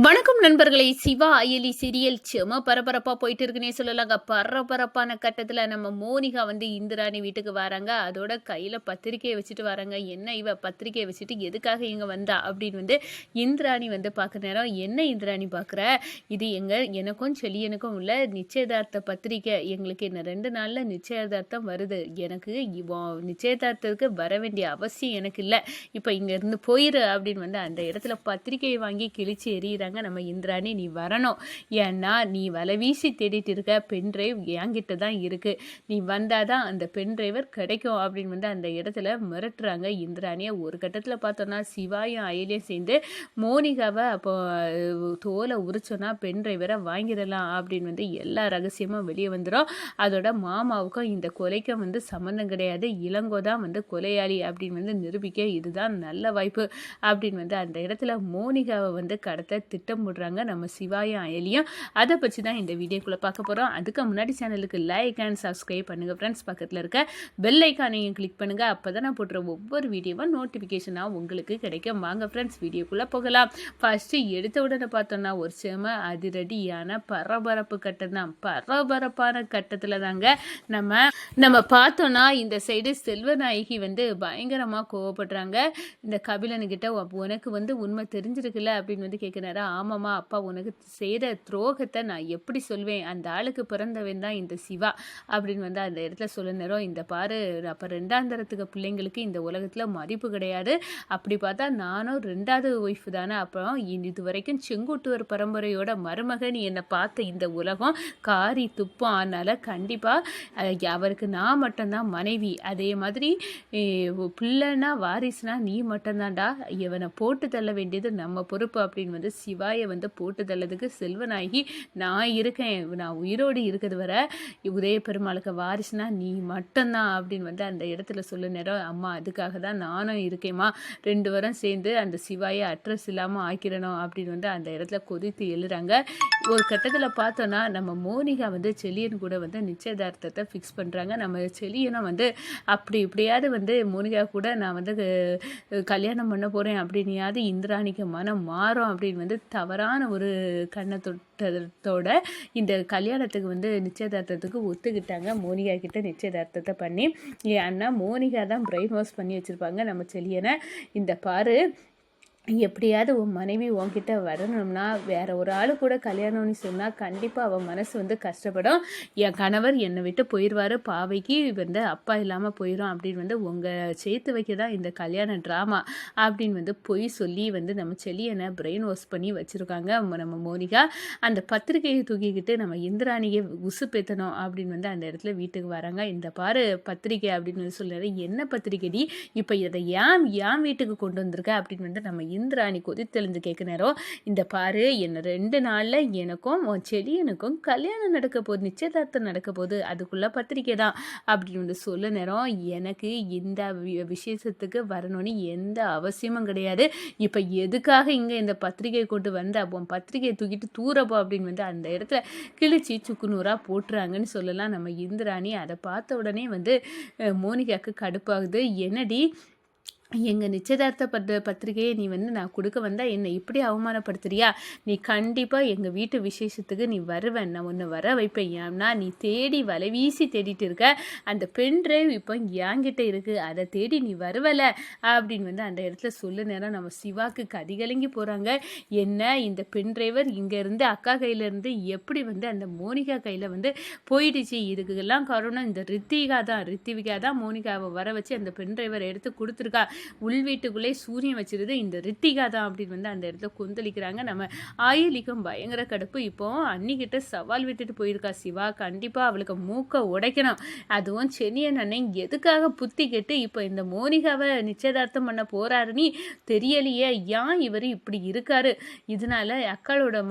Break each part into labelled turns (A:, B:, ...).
A: வணக்கம் நண்பர்களே. சிவா அயலி சீரியல் செம பரபரப்பா போயிட்டு இருக்குன்னே சொல்லலாங்க. பரபரப்பான கட்டத்துல நம்ம மோனிகா இந்திராணி வீட்டுக்கு வராங்க. அதோட கையில பத்திரிக்கையை வச்சுட்டு வராங்க. என்ன இவ பத்திரிக்கையை வச்சுட்டு எதுக்காக இங்க வந்தா அப்படின்னு இந்திராணி பார்க்குற நேரம், என்ன இந்திராணி பார்க்குற, இது எனக்கும் செல்லியனுக்கும் உள்ள நிச்சயதார்த்த பத்திரிக்கை. எங்களுக்கு என்ன 2 நாள்ல நிச்சயதார்த்தம் வருது. எனக்கு நிச்சயதார்த்தத்துக்கு வர வேண்டிய அவசியம் எனக்கு இல்லை. இப்போ இங்க இருந்து போயிரு அப்படின்னு அந்த இடத்துல பத்திரிக்கையை வாங்கி கிழிச்சு எறிகிறாங்க நம்ம இந்திராணி. நீ வரணும், ஏன்னா நீ வலை வீசி தேடிட்டு இருக்க பென்ட்ரைவ் என்கிட்ட தான் இருக்கு, நீ வந்தாதான் அந்த பென்ட்ரைவர் கிடைக்கும் அப்படின்னு அந்த இடத்துல மிரட்டுறாங்க இந்திராணியை. ஒரு கட்டத்தில் பார்த்தோன்னா சிவாயும் அயலையும் சேர்ந்து மோனிகாவை அப்போ தோலை உரிச்சோன்னா பென்ட்ரைவரை வாங்கிடலாம் அப்படின்னு எல்லா ரகசியமும் வெளியே வந்துடும். அதோட மாமாவுக்கும் இந்த கொலைக்கும் சம்மந்தம் கிடையாது, இளங்கோ தான் கொலையாளி அப்படின்னு நிரூபிக்க இதுதான் நல்ல வாய்ப்பு அப்படின்னு அந்த இடத்துல மோனிகாவை கடத்த திட்டம் போடுறாங்க நம்ம சிவாயும் அயலியும். அதை பற்றி தான் இந்த வீடியோக்குள்ளே பார்க்க போகிறோம். அதுக்கு முன்னாடி சேனலுக்கு லைக் அண்ட் சப்ஸ்கிரைப் பண்ணுங்கள் ஃப்ரெண்ட்ஸ். பக்கத்தில் இருக்க பெல் ஐக்கானையும் கிளிக் பண்ணுங்கள். அப்போ தான் நான் போடுற ஒவ்வொரு வீடியோவும் நோட்டிஃபிகேஷனாக உங்களுக்கு கிடைக்கும். வாங்க ஃப்ரெண்ட்ஸ் வீடியோக்குள்ளே போகலாம். ஃபஸ்ட்டு எடுத்த உடனே பார்த்தோன்னா ஒரு செம அதிரடியான பரபரப்பு கட்டம் தான். பரபரப்பான கட்டத்தில் தாங்க நம்ம பார்த்தோன்னா இந்த சைடு செல்வநாயகி பயங்கரமாக கோவப்படுறாங்க. இந்த கபிலனுக்கிட்ட உனக்கு உண்மை தெரிஞ்சிருக்குல்ல அப்படின்னு கேட்குறாரு. ஆமாம்மா அப்பா, உனக்கு செய்கிற துரோகத்தை நான் எப்படி சொல்வேன், அந்த ஆளுக்கு பிறந்தவன் தான் இந்த சிவா அப்படின்னு அந்த இடத்துல சொல்ல நேரம், இந்த பாரு அப்போ 2ஆம் தரத்துக்கு பிள்ளைங்களுக்கு இந்த உலகத்தில் மதிப்பு கிடையாது. அப்படி பார்த்தா நானும் 2வது ஒய்ஃப் தானே. அப்புறம் இது வரைக்கும் செங்குட்டுவர் பரம்பரையோட மருமகன் என்னை பார்த்த இந்த உலகம் காரி துப்பம். அதனால் கண்டிப்பாக அவருக்கு நான் மட்டும்தான் மனைவி. அதே மாதிரி பிள்ளைனா வாரிசுனா நீ மட்டும்தான்டா, இவனை போட்டு தள்ள வேண்டியது நம்ம பொறுப்பு அப்படின்னு சிவாயை போட்டு தள்ளதுக்கு செல்வநாயகி, நான் இருக்கேன், நான் உயிரோடு இருக்கிறது வர உதய பெருமாளுக்கு வாரிசுனா நீ மட்டும்தான் அப்படின்னு அந்த இடத்துல சொல்ல நேரம், அம்மா அதுக்காக தான் நானும் இருக்கேம்மா, 2 பேரும் சேர்ந்து அந்த சிவாயை அட்ரஸ் இல்லாமல் ஆக்கிடணும் அப்படின்னு அந்த இடத்துல கொதித்து எழுறாங்க. ஒரு கட்டத்தில் பார்த்தோன்னா நம்ம மோனிகா செலியன் கூட நிச்சயதார்த்தத்தை ஃபிக்ஸ் பண்ணுறாங்க. நம்ம செலியனும் அப்படி இப்படியாவது மோனிகா கூட நான் கல்யாணம் பண்ண போகிறேன் அப்படின்னையாவது இந்திராணிக்கு மனம் மாறும் அப்படின்னு தவறான ஒரு கண்ணத்தோட இந்த கல்யாணத்துக்கு நிச்சயதார்த்தத்துக்கு ஒத்துக்கிட்டாங்க. மோனிகா கிட்ட நிச்சயதார்த்தத்தை பண்ணி, என் அண்ணா மோனிகா தான் பிரெயின் வாஷ் பண்ணி வச்சுருப்பாங்க நம்ம செலியனை. இந்த பாரு, எப்படியாவது உன் மனைவி உன்கிட்ட வரணும்னா வேற ஒரு ஆள் கூட கல்யாணம்னு சொன்னால் கண்டிப்பாக அவன் மனசு கஷ்டப்படும். என் கணவர் என்னை விட்டு போயிடுவார், பாவைக்கு அப்பா இல்லாமல் போயிடும் அப்படின்னு உங்கள் சேர்த்து வைக்க தான் இந்த கல்யாண ட்ராமா அப்படின்னு பொய் சொல்லி நம்ம செலியனை பிரெயின் வாஷ் பண்ணி வச்சுருக்காங்க நம்ம மோனிகா. அந்த பத்திரிகையை தூக்கிக்கிட்டு நம்ம இந்திராணியை உசுப்பேற்றணும் அப்படின்னு அந்த இடத்துல வீட்டுக்கு வராங்க. இந்த பாரு பத்திரிக்கை அப்படின்னு சொல்லுறாரு. என்ன பத்திரிக்கைடி, இப்போ இதை ஏன் வீட்டுக்கு கொண்டு வந்திருக்க அப்படின்னு நம்ம இந்திராணி கொதித்தெழுந்து கேட்க நேரம், இந்த பாரு என்ன 2 நாளில் எனக்கும் செடியனுக்கும் கல்யாணம் நடக்க போகுது, நிச்சயதார்த்தம் நடக்க போகுது, அதுக்குள்ள பத்திரிக்கை தான் அப்படின்னு சொல்ல நேரம், எனக்கு இந்த விசேஷத்துக்கு வரணும்னு எந்த அவசியமும் கிடையாது. இப்போ எதுக்காக இங்கே இந்த பத்திரிகையை கொண்டு அப்போ பத்திரிகையை தூக்கிட்டு தூரப்போ அப்படின்னு அந்த இடத்துல கிழிச்சி சுக்குநூறாக போட்டுறாங்கன்னு சொல்லலாம் நம்ம இந்திராணி. அதை பார்த்த உடனே மோனிகாவுக்கு கடுப்பாகுது. என்னடி, எங்கள் நிச்சயதார்த்த பத்திரிகையை நீ நான் கொடுக்க வந்தால் என்னை இப்படி அவமானப்படுத்துறியா? நீ கண்டிப்பாக எங்கள் வீட்டு விசேஷத்துக்கு நீ வருவேன், நான் உன்னை வர வைப்பேன். ஏன்னா நீ தேடி வலை வீசி தேடிட்டு இருக்க, அந்த பென் ட்ரைவ் இப்போ என்கிட்ட இருக்குது, அதை தேடி நீ வருவலை அப்படின்னு அந்த இடத்துல சொல்ல நேரம் நம்ம சிவாக்கு கதிகலங்கி போகிறாங்க. என்ன இந்த பென் டிரைவர் இங்கேருந்து அக்கா கையிலேருந்து எப்படி அந்த மோனிகா கையில் போயிடுச்சு? இதுக்கெல்லாம் காரணம் இந்த ரித்திவிகா தான் மோனிகாவை வர வச்சு அந்த பென் டிரைவரை எடுத்து கொடுத்துருக்கா. உள் வீட்டுக்குள்ளே சூரியன் வச்சிருது இந்த ரித்திகா தான் அப்படின்னு அந்த இடத்துல கொந்தளிக்கிறாங்க. நம்ம ஆயிலிக்கும் பயங்கர கடுப்பு. இப்போ அன்னிக்கிட்ட சவால் விட்டுட்டு போயிருக்கா சிவா, கண்டிப்பாக அவளுக்கு மூக்க உடைக்கணும். அதுவும் சென்னியன் அண்ணன் எதுக்காக புத்தி கெட்டு இப்போ இந்த மோனிகாவை நிச்சயதார்த்தம் பண்ண போறாருன்னு தெரியலையே, ஏன் இவர் இப்படி இருக்காரு, இதனால அக்களோட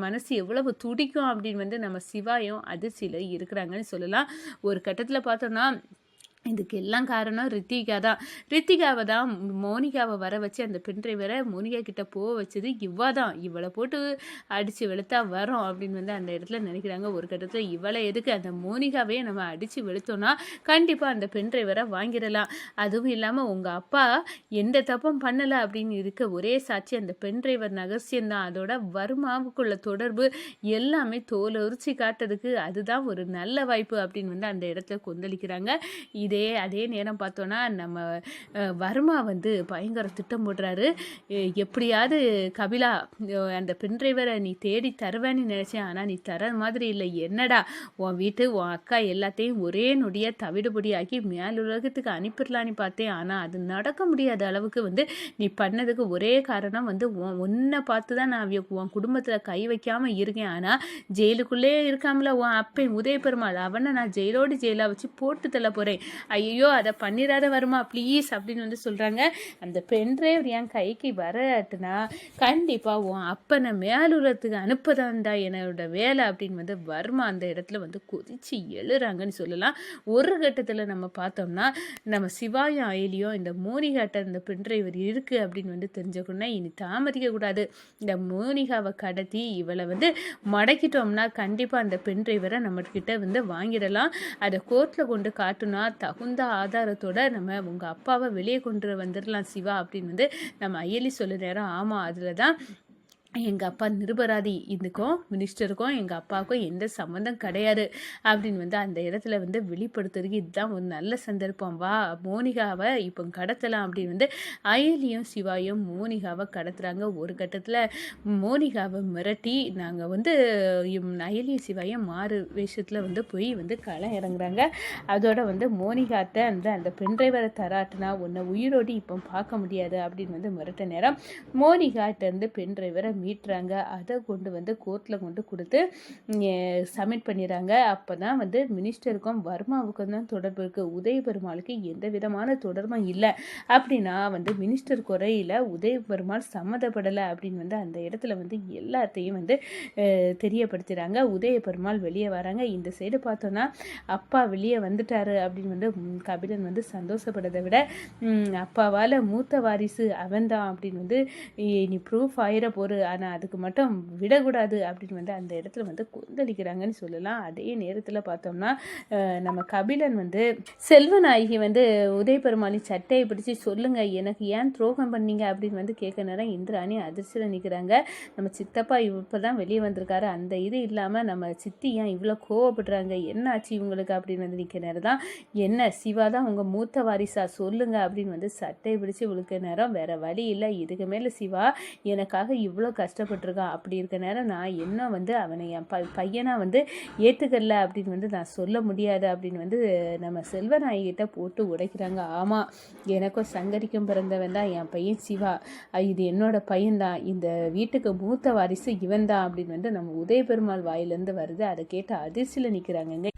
A: மனசு எவ்வளவு துடிக்கும் அப்படின்னு நம்ம சிவாயும் அதிர்ச்சியில் இருக்கிறாங்கன்னு சொல்லலாம். ஒரு கட்டத்தில் பார்த்தோன்னா இதுக்கு எல்லாம் காரணம் ரித்திகா தான். ரித்திகாவ தான் மோனிகாவ வர வச்சு அந்த பென் டிரைவர மோனிகா கிட்ட வச்சது இவ தான். இவள போட்டு அடிச்சு வெளுத்தா வரும் அப்படின்னு வந்து அந்த இடத்துல நினைக்கிறாங்க. ஒரு கட்டத்துல இவள எதுக்கு அந்த மோனிகாவே நம்ம அடிச்சு வெளுத்தோம்னா கண்டிப்பா அந்த பென் டிரைவரை வாங்கிடலாம். அதுவும் இல்லாம உங்க அப்பா எந்த தப்பும் பண்ணல அப்படின்னு இருக்க ஒரே சாட்சி அந்த பென் டிரைவர் நகர்ச்சியம் தான். அதோட வருமாவுக்குள்ள தொடர்பு எல்லாமே தோலை உரிச்சு காட்டுறதுக்கு அதுதான் ஒரு நல்ல வாய்ப்பு அப்படின்னு வந்து அந்த இடத்துல கொந்தளிக்கிறாங்க. அதே நேரம் பார்த்தோன்னா நம்ம வர்மா வந்து பயங்கர திட்டம் போடுறாரு. எப்படியாவது கபிலா அந்த பென் டிரைவரை நீ தேடி தருவேன்னு நினச்சேன், ஆனால் நீ தர மாதிரி இல்லை. என்னடா உன் வீட்டு உன் அக்கா எல்லாத்தையும் ஒரே நொடியாக தவிடுபடியாக்கி மேலுலகத்துக்கு அனுப்பிடலான்னு பார்த்தேன், ஆனால் அது நடக்க முடியாத அளவுக்கு வந்து நீ பண்ணதுக்கு ஒரே காரணம் வந்து உன்னை பார்த்து தான் நான் உன் குடும்பத்தில் கை வைக்காமல் இருக்கேன். ஆனால் ஜெயிலுக்குள்ளே இருக்காமல உன் அப்பன் உதய பெருமாள், அவனை நான் ஜெயிலாக வச்சு போட்டு தள்ள போகிறேன். ஐயோ அதை பண்ணிடாத வருமா ப்ளீஸ் அப்படின்னு வந்து சொல்கிறாங்க. அந்த பென் டிரைவர் என் கைக்கு வரட்டுனா கண்டிப்பாக உன் அப்பனை மேலுலகத்துக்கு அனுப்பதான்டா என்னோட வேலை அப்படின்னு வந்து வர்மா அந்த இடத்துல வந்து கொதிச்சு எழுறாங்கன்னு சொல்லலாம். ஒரு கட்டத்தில் நம்ம பார்த்தோம்னா நம்ம சிவாயும் அயலியும் இந்த மோனிகாட்ட இந்த பென் டிரைவர் இருக்குது அப்படின்னு வந்து தெரிஞ்சுக்கணும்னா இனி தாமதிக்க கூடாது. இந்த மோனிகாவை கடத்தி இவளை வந்து மடக்கிட்டோம்னா கண்டிப்பாக அந்த பென் டிரைவரை நம்மகிட்ட வந்து வாங்கிடலாம். அதை கோர்ட்டில் கொண்டு காட்டுனா தகுந்த ஆதாரத்தோட நம்ம உங்கள் அப்பாவை வெளியே கொண்டு வந்துடலாம் சிவா அப்படின்னு வந்து நம்ம அயலி சொல்ல நேரம். ஆமாம், அதில் தான் எங்கள் அப்பா நிரபராதி, இதுக்கும் மினிஸ்டருக்கும் எங்கள் அப்பாவுக்கும் எந்த சம்மந்தம் கிடையாது அப்படின்னு வந்து அந்த இடத்துல வந்து வெளிப்படுத்துறதுக்கு இதுதான் ஒரு நல்ல சந்தர்ப்பம். வா மோனிகாவை இப்போ கடத்தலாம் அப்படின்னு வந்து அயலியும் சிவாயும் மோனிகாவை கடத்துகிறாங்க. ஒரு கட்டத்தில் மோனிகாவை மிரட்டி நாங்கள் வந்து அயலியும் சிவாயும் மாறு வேஷத்தில் வந்து போய் வந்து களம் இறங்குறாங்க. அதோட வந்து மோனிகாட்ட அந்த பென் டிரைவரை தராட்டுனா உன்னை உயிரோடு இப்போ பார்க்க முடியாது அப்படின்னு வந்து மிரட்ட நேரம் மோனிகாட்டேருந்து பென் டிரைவரை மீட்டுறாங்க. அதை கொண்டு வந்து கோர்ட்டில் கொண்டு கொடுத்து சப்மிட் பண்ணிடுறாங்க. அப்போ தான் வந்து மினிஸ்டருக்கும் வர்மாவுக்கும் தான் தொடர்பு இருக்குது. உதய பெருமாளுக்கு எந்த விதமான தொடர்பும் இல்லை அப்படின்னா வந்து மினிஸ்டர் குறையில் உதய பெருமாள் சம்மந்தப்படலை அப்படின்னு வந்து அந்த இடத்துல வந்து எல்லாத்தையும் வந்து தெரியப்படுத்துகிறாங்க. உதய பெருமாள் வெளியே வராங்க. இந்த சைடு பார்த்தோன்னா அப்பா வெளியே வந்துட்டாரு அப்படின்னு வந்து கபிலன் வந்து சந்தோஷப்படுறதை விட அப்பாவால் மூத்த வாரிசு அவன்தான் அப்படின்னு வந்து நீ ப்ரூஃப் ஆயிர போரு, ஆனால் அதுக்கு மட்டும் விடக்கூடாது அப்படின்னு வந்து அந்த இடத்துல வந்து கொந்தளிக்கிறாங்கன்னு சொல்லலாம். அதே நேரத்தில் பார்த்தோம்னா நம்ம கபிலன் வந்து செல்வநாயகி வந்து உதய பெருமாளி சட்டையை பிடிச்சி சொல்லுங்க எனக்கு ஏன் துரோகம் பண்ணீங்க அப்படின்னு வந்து கேட்க நேரம் இந்திராணி அதிர்ச்சியில் நிற்கிறாங்க. நம்ம சித்தப்பா இப்போ தான் வெளியே வந்திருக்காரு, அந்த இது இல்லாமல் நம்ம சித்தி ஏன் இவ்வளோ கோவப்படுறாங்க, என்ன ஆச்சு இவங்களுக்கு அப்படின்னு வந்து நிற்க நேரம் தான் என்ன சிவா தான் உங்கள் மூத்த வாரிசா சொல்லுங்க அப்படின்னு வந்து சட்டையை பிடிச்சி விழுக்க நேரம் வேற வழி இல்லை, இதுக்கு மேலே சிவா எனக்காக இவ்வளோ கஷ்டப்பட்டிருக்கான், அப்படி இருக்க நேரம் நான் என்ன வந்து அவனை என் பையனாக வந்து ஏற்றுக்கல அப்படின்னு வந்து நான் சொல்ல முடியாது அப்படின்னு வந்து நம்ம செல்வநாயகிட்ட போட்டு உடைக்கிறாங்க. ஆமாம், எனக்கும் சங்கரிக்கும் பிறந்தவன் தான் என் பையன் சிவா, இது என்னோட பையன்தான், இந்த வீட்டுக்கு மூத்த வாரிசு இவன் தான் அப்படின்னு வந்து நம்ம உதய பெருமாள் வாயிலேருந்து வருது. அதை கேட்டு அதிர்ச்சியில் நிற்கிறாங்கங்க.